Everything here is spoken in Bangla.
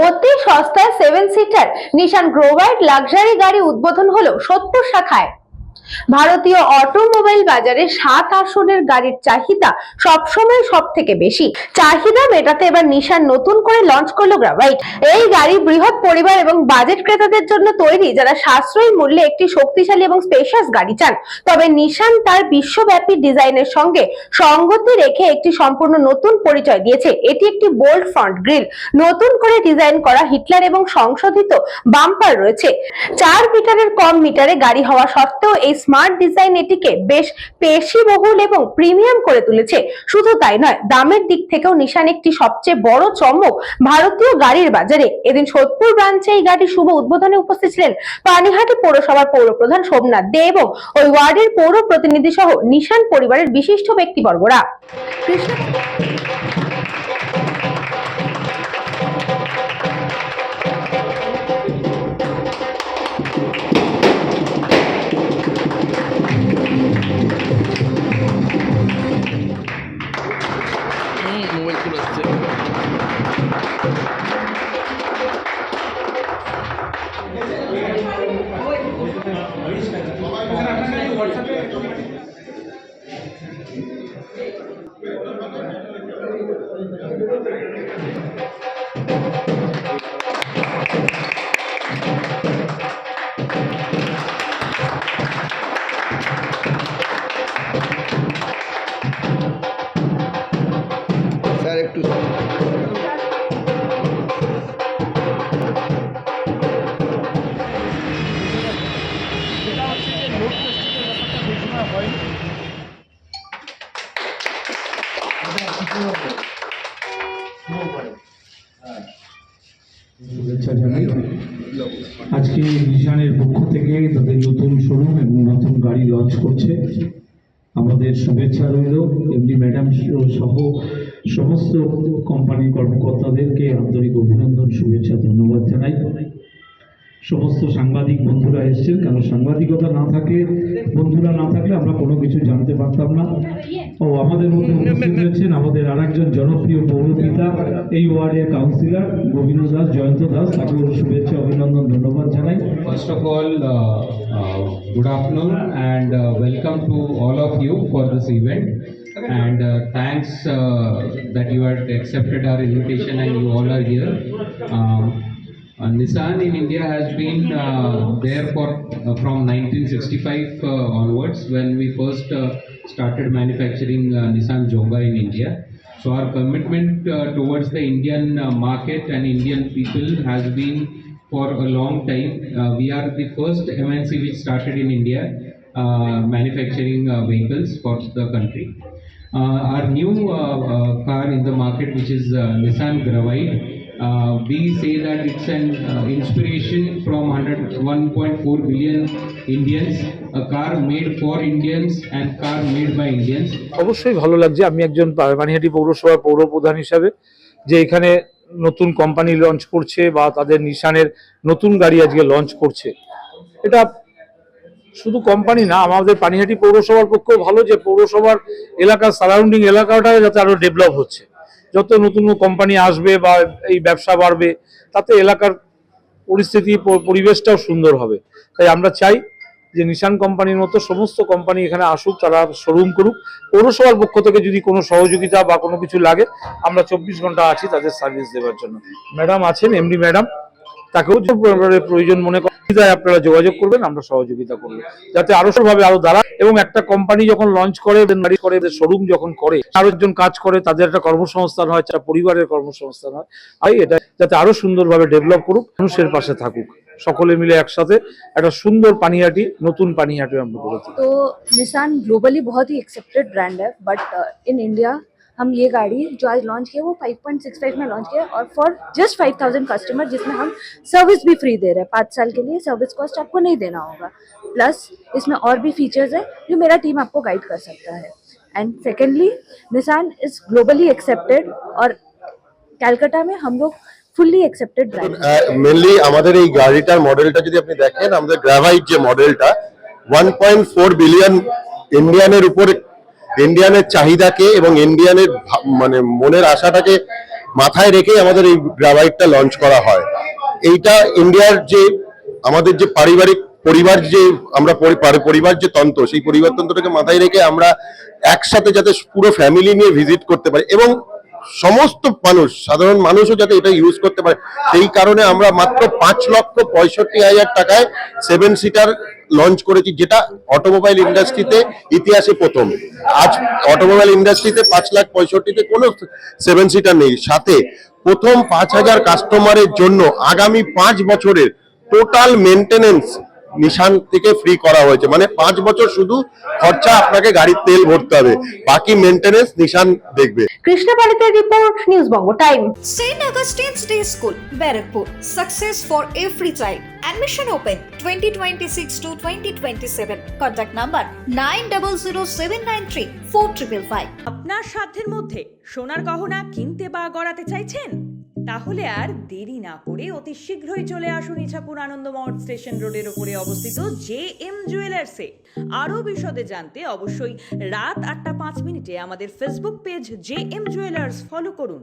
অতি সস্তায় 7 সিটার নিশান গ্রোভাইট লাক্সারি গাড়ি উদ্বোধন হলো সোদপুর শাখায়। ভারতীয় অটোমোবাইল বাজারে 7 আসনের গাড়ির চাহিদা সবসময় সব থেকে বেশি। চাহিদা মেটাতে এবার নিশান নতুন করে লঞ্চ করলো গ্রাভাইট। এই গাড়ি বৃহৎ পরিবার এবং বাজেট ক্রেতাদের জন্য তৈরি, যারা সাশ্রয়ী মূল্যে একটি শক্তিশালী এবং স্পেশাস গাড়ি চান। তবে নিশান তার বিশ্বব্যাপী ডিজাইনের সঙ্গে সঙ্গতি রেখে একটি সম্পূর্ণ নতুন পরিচয় দিয়েছে। এটি একটি বোল্ড ফ্রন্ট গ্রিল, নতুন করে ডিজাইন করা হিটলার এবং সংশোধিত বাম্পার রয়েছে। 4 মিটারের কম মিটারে গাড়ি হওয়া সত্ত্বেও এই স্মার্ট ডিজাইন এটিকে বেশ পেশিবহুল এবং প্রিমিয়াম করে তুলেছে। শুধু তাই নয়, দামের দিক থেকেও নিশান একটি সবচেয়ে বড় চমক ভারতীয় গাড়ির বাজারে। এদিন সোদপুর ব্রাঞ্চে এই গাড়ির শুভ উদ্বোধনে উপস্থিত ছিলেন পানিহাটি পৌরসভার পৌরপ্রধান সোমনাথ দে এবং ওই ওয়ার্ডের পৌর প্রতিনিধি সহ নিশান পরিবারের বিশিষ্ট ব্যক্তিবর্গরা। স্যার একটু শুভেচ্ছা জানাই। আজকে নিশানের পক্ষ থেকে তাদের নতুন শোরুম এবং নতুন গাড়ি লঞ্চ করছে। আমাদের শুভেচ্ছা রইল। এমডি ম্যাডাম সহ সমস্ত কোম্পানির কর্মকর্তাদেরকে আন্তরিক অভিনন্দন, শুভেচ্ছা, ধন্যবাদ জানাই। সমস্ত সাংবাদিক বন্ধুরা এসেছেন, কারণ সাংবাদিকতা না থাকলে, বন্ধুরা না থাকলে আমরা কোনো কিছু জানতে পারতাম না। ও আমাদের মধ্যে উপস্থিত হয়েছেন আমাদের আরেকজন জনপ্রিয় পৌরপিতা, এই ওয়ার্ডের কাউন্সিলর গোবিন্দ দাস, জয়ন্ত দাস, তাকেও শুভেচ্ছা, অভিনন্দন, ধন্যবাদ জানাই। First of all, good afternoon and welcome to all of you for this event. And thanks that you had accepted our invitation and you all are here. Nissan in India has been there for from 1965 onwards, when we first started manufacturing Nissan Jonga in India. So our commitment towards the Indian market and Indian people has been for a long time. We are the first MNC which started in India manufacturing vehicles for the country. Our new car in the market, which is Nissan Gravite, we say that it's an inspiration from 1.4 billion Indians, a car made for Indians and car made by Indians. অবশ্যই ভালো লাগছে। আমি একজন পানিহাটি পৌরসভার পৌরপ্রধান হিসাবে, যে এখানে নতুন কোম্পানি লঞ্চ করছে বা তাদের নিশানের নতুন গাড়ি আজকে লঞ্চ করছে, এটা শুধু কোম্পানি না, আমাদের পানিহাটি পৌরসভার পক্ষেও ভালো যে পৌরসভার এলাকার সারাউন্ডিং এলাকাটা যাতে আরো ডেভেলপ হচ্ছে। যত নতুন কোম্পানি আসবে বা এই ব্যবসা বাড়বে, তাতে এলাকার পরিস্থিতি, পরিবেশটাও সুন্দর হবে। তাই আমরা চাই যে নিশান কোম্পানির মতো সমস্ত কোম্পানি এখানে আসুক, তারা শোরুম করুক। পৌরসভার পক্ষ থেকে যদি কোনো সহযোগিতা বা কোনো কিছু লাগে, আমরা 24 ঘন্টা আছি তাদের সার্ভিস দেওয়ার জন্য। ম্যাডাম আছেন, এমডি ম্যাডাম, তাকেও প্রয়োজন মনে করেন আপনারা যোগাযোগ করবেন, আমরা সহযোগিতা করব যাতে আরো ভাবে আরো দাঁড়ায়। এবং একটা কোম্পানি যখন লঞ্চ করে, শোরুম যখন করে, আরো একজন কাজ করে, তাদের একটা কর্মসংস্থান হয়, একটা পরিবারের কর্মসংস্থান হয়। আর এটা যাতে আরো সুন্দরভাবে ডেভেলপ করুক, মানুষের পাশে থাকুক, সকলে মিলে একসাথে একটা সুন্দর পানিহাটি, নতুন পানিহাটি আমরা বলতে। तो निसान ग्लोबली बहुत ही एक्सेप्टेड ब्रांड है, बट इन इंडिया हम ये गाड़ी जो आज लॉन्च किया वो 5.65 में लॉन्च किया, और फॉर जस्ट 5000 कस्टमर, जिसमें हम सर्विस भी फ्री दे रहे हैं। 5 साल के लिए सर्विस कॉस्ट आपको नहीं देना होगा। प्लस इसमें और भी फीचर्स है जो मेरा टीम आपको गाइड कर सकता है। And secondly, Nissan is globally accepted, और कैलकाटा में हम लोग ফুললি অ্যাকসেপ্টেড ব্র্যান্ড। মেনলি আমাদের এই গাড়িটার মডেলটা যদি আপনি দেখেন, আমাদের গ্রাভাইট যে মডেলটা 1.4 বিলিয়ন ইন্ডিয়ানের উপরে, ইন্ডিয়ানের চাহিদাকে এবং ইন্ডিয়ানের মানে মনের আশাটাকে মাথায় রেখে আমাদের এই গ্রাভাইটটা লঞ্চ করা হয়। এইটা ইন্ডিয়ার যে আমাদের যে পারিবারিক পরিবার যে আমরা পরিবার যে তন্ত্র, সেই পরিবার তন্ত্রটাকে মাথায় রেখে আমরা একসাথে যাতে পুরো ফ্যামিলি নিয়ে ভিজিট করতে পারি এবং সমস্ত মানুষ, সাধারণ মানুষও যাতে এটা ইউজ করতে পারে, সেই কারণে আমরা মাত্র 5,65,000 টাকায় 7 সিটার লঞ্চ করেছি, যেটা অটোমোবাইল ইন্ডাস্ট্রিতে ইতিহাসে প্রথম। আজ অটোমোবাইল ইন্ডাস্ট্রিতে 5,65,000-তে কোনো 7 সিটার নেই। সাথে প্রথম 5,000 কাস্টমারের জন্য আগামী 5 বছরের টোটাল মেনটেনেন্স নিশান থেকে ফ্রি করা হয়েছে। মানে 5 বছর শুধু খরচা আপনাকে গাড়ির তেল ভরতে হবে, বাকি মেনটেনেন্স নিশান দেখবে। কৃষ্ণপালিতের report, news Banga time. St. Augustine's Day School, Barakpur. Success for every child. Admission open 2026 to 2027. Contact number 9007934555. আপনার সাধ্যের মধ্যে সোনার গহনা কিনতে বা গড়াতে চাইছেন? তাহলে আর দেরি না করে অতি শীঘ্রই চলে আসুন ইছাপুর আনন্দমঠ স্টেশন রোডের উপরে অবস্থিত JM জুয়েলার্সে। আরও বিশদে জানতে অবশ্যই রাত 8টা 5 মিনিটে আমাদের Facebook page JM jewellers follow করুন।